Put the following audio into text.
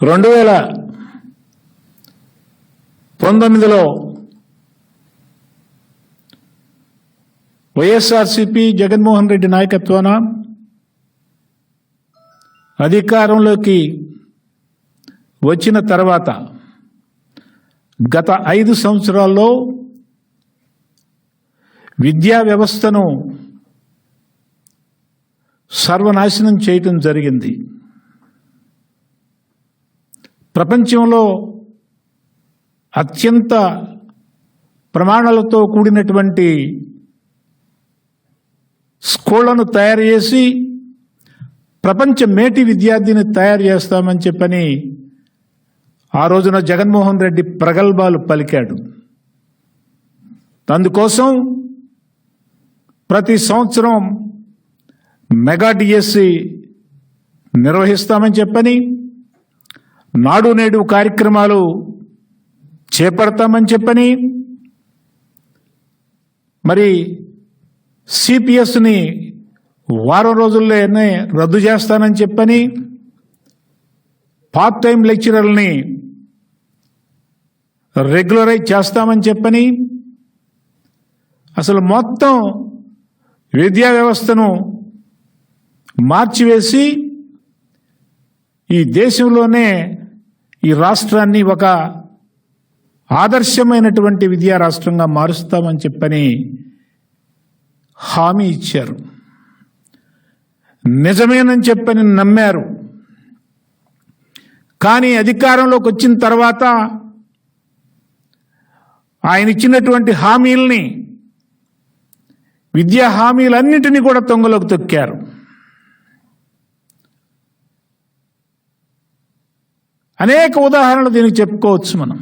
2019లో వైఎస్ఆర్సీపీ జగన్మోహన్ రెడ్డి నాయకత్వాన అధికారంలోకి వచ్చిన తర్వాత గత 5 సంవత్సరాల్లో విద్యా వ్యవస్థను సర్వనాశనం చేయటం జరిగింది. ప్రపంచంలో అత్యంత ప్రమాణాలతో కూడినటువంటి స్కూళ్లను తయారు చేసి ప్రపంచ మేటి విద్యార్థిని తయారు చేస్తామని చెప్పని ఆ రోజున జగన్మోహన్ రెడ్డి ప్రగల్భాలు పలికాడు. అందుకోసం ప్రతి సంవత్సరం మెగా డిఎస్సి నిర్వహిస్తామని చెప్పని, నాడు నేడు కార్యక్రమాలు చేపడతామని చెప్పని, మరి సిపిఎస్ని వారం రోజుల్లోనే రద్దు చేస్తానని చెప్పని, పార్ట్ టైం లెక్చరర్లని రెగ్యులరైజ్ చేస్తామని చెప్పని, అసలు మొత్తం విద్యా వ్యవస్థను మార్చివేసి ఈ దేశంలోనే ఈ రాష్ట్రాన్ని ఒక ఆదర్శమైనటువంటి విద్యా రాష్ట్రంగా మారుస్తామని చెప్పని హామీ ఇచ్చారు. నిజమేనని చెప్పని నమ్మారు. కానీ అధికారంలోకి వచ్చిన తర్వాత ఆయన ఇచ్చినటువంటి హామీల్ని, విద్యా హామీలన్నింటినీ కూడా తొంగలోకి తొక్కారు. అనేక ఉదాహరణలు దీనికి చెప్పుకోవచ్చు మనం.